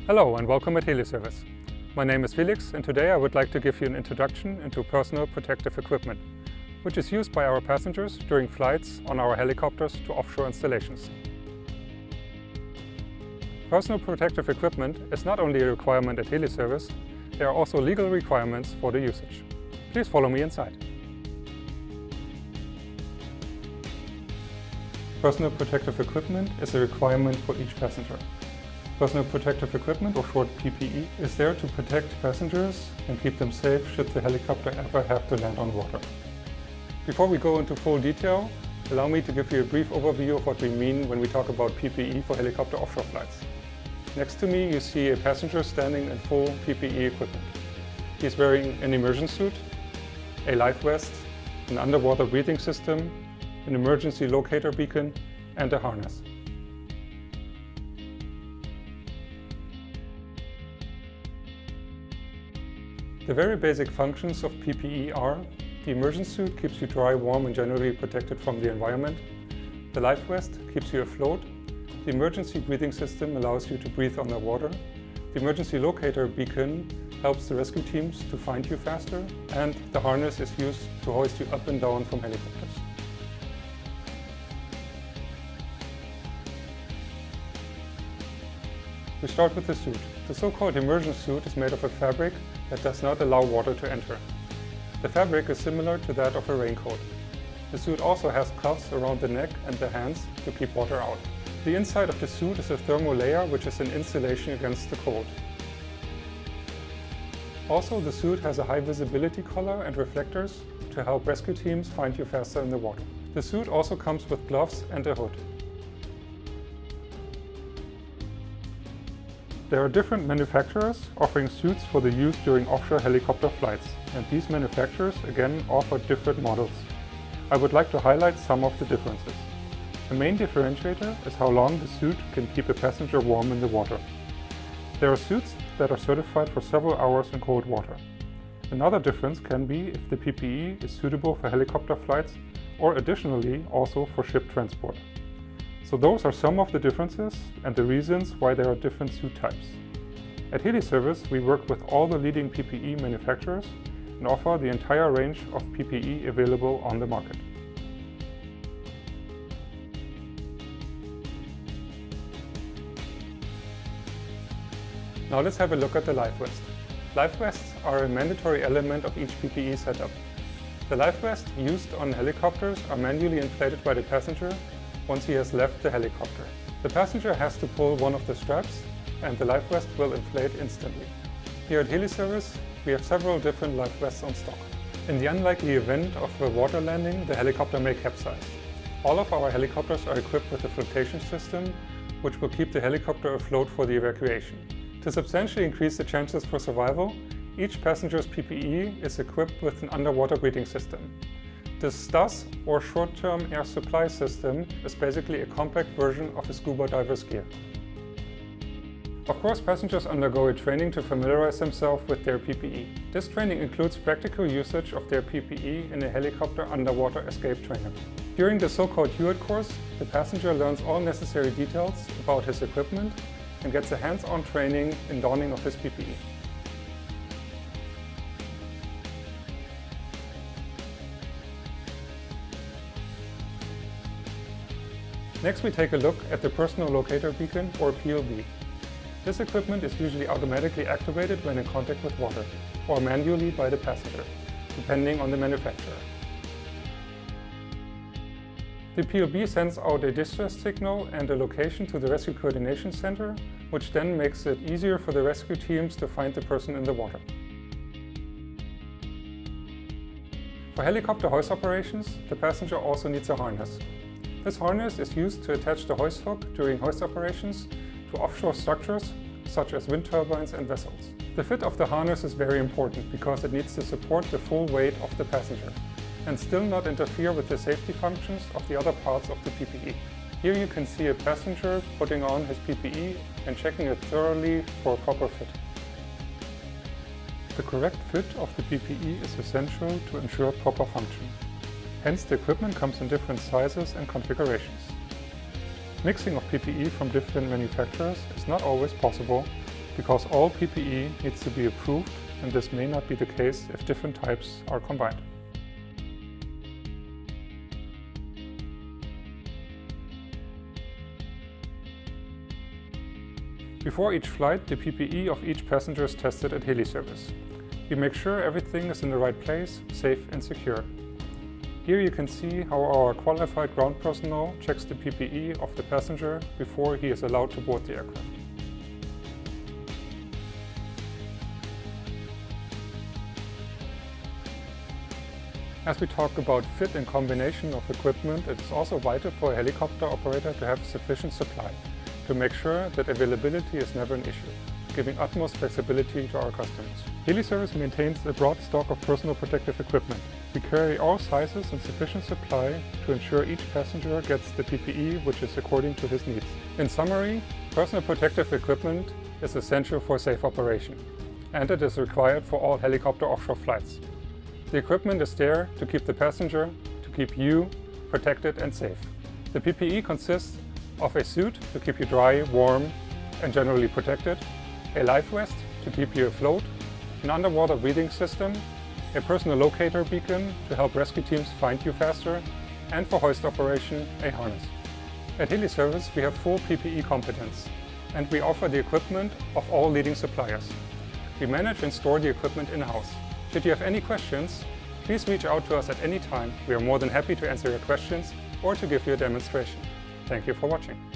Hello and welcome at HeliService. My name is Felix and today I would like to give you an introduction into personal protective equipment, which is used by our passengers during flights on our helicopters to offshore installations. Personal protective equipment is not only a requirement at HeliService, there are also legal requirements for the usage. Please follow me inside. Personal protective equipment is a requirement for each passenger. Personal protective equipment, or short PPE, is there to protect passengers and keep them safe should the helicopter ever have to land on water. Before we go into full detail, allow me to give you a brief overview of what we mean when we talk about PPE for helicopter offshore flights. Next to me you see a passenger standing in full PPE equipment. He is wearing an immersion suit, a life vest, an underwater breathing system, an emergency locator beacon, and a harness. The very basic functions of PPE are: the immersion suit keeps you dry, warm and generally protected from the environment. The life vest keeps you afloat. The emergency breathing system allows you to breathe underwater. The emergency locator beacon helps the rescue teams to find you faster. And the harness is used to hoist you up and down from helicopters. We start with the suit. The so-called immersion suit is made of a fabric that does not allow water to enter. The fabric is similar to that of a raincoat. The suit also has cuffs around the neck and the hands to keep water out. The inside of the suit is a thermal layer, which is an insulation against the cold. Also, the suit has a high visibility collar and reflectors to help rescue teams find you faster in the water. The suit also comes with gloves and a hood. There are different manufacturers offering suits for the use during offshore helicopter flights, and these manufacturers again offer different models. I would like to highlight some of the differences. The main differentiator is how long the suit can keep a passenger warm in the water. There are suits that are certified for several hours in cold water. Another difference can be if the PPE is suitable for helicopter flights or additionally also for ship transport. So those are some of the differences and the reasons why there are different suit types. At HeliService, we work with all the leading PPE manufacturers and offer the entire range of PPE available on the market. Now let's have a look at the life vest. Life vests are a mandatory element of each PPE setup. The life vests used on helicopters are manually inflated by the passenger once he has left the helicopter. The passenger has to pull one of the straps and the life vest will inflate instantly. Here at HeliService, we have several different life vests on stock. In the unlikely event of a water landing, the helicopter may capsize. All of our helicopters are equipped with a flotation system, which will keep the helicopter afloat for the evacuation. To substantially increase the chances for survival, each passenger's PPE is equipped with an underwater breathing system. The STAS, or short-term air supply system, is basically a compact version of a scuba diver's gear. Of course, passengers undergo a training to familiarize themselves with their PPE. This training includes practical usage of their PPE in a helicopter underwater escape trainer. During the so-called HUIT course, the passenger learns all necessary details about his equipment and gets a hands-on training in donning of his PPE. Next, we take a look at the personal locator beacon, or PLB. This equipment is usually automatically activated when in contact with water, or manually by the passenger, depending on the manufacturer. The PLB sends out a distress signal and a location to the Rescue Coordination Center, which then makes it easier for the rescue teams to find the person in the water. For helicopter hoist operations, the passenger also needs a harness. This harness is used to attach the hoist hook during hoist operations to offshore structures such as wind turbines and vessels. The fit of the harness is very important because it needs to support the full weight of the passenger and still not interfere with the safety functions of the other parts of the PPE. Here you can see a passenger putting on his PPE and checking it thoroughly for a proper fit. The correct fit of the PPE is essential to ensure proper function. Hence, the equipment comes in different sizes and configurations. Mixing of PPE from different manufacturers is not always possible, because all PPE needs to be approved, and this may not be the case if different types are combined. Before each flight, the PPE of each passenger is tested at HeliService. We make sure everything is in the right place, safe and secure. Here you can see how our qualified ground personnel checks the PPE of the passenger before he is allowed to board the aircraft. As we talk about fit and combination of equipment, it is also vital for a helicopter operator to have sufficient supply to make sure that availability is never an issue, giving utmost flexibility to our customers. HeliService maintains a broad stock of personal protective equipment. We carry all sizes and sufficient supply to ensure each passenger gets the PPE which is according to his needs. In summary, personal protective equipment is essential for safe operation, and it is required for all helicopter offshore flights. The equipment is there to keep the passenger, to keep you protected and safe. The PPE consists of a suit to keep you dry, warm and generally protected, a life vest to keep you afloat, an underwater breathing system, a personal locator beacon to help rescue teams find you faster, and for hoist operation, a harness. At HeliService we have full PPE competence, and we offer the equipment of all leading suppliers. We manage and store the equipment in-house. Should you have any questions, please reach out to us at any time. We are more than happy to answer your questions or to give you a demonstration. Thank you for watching.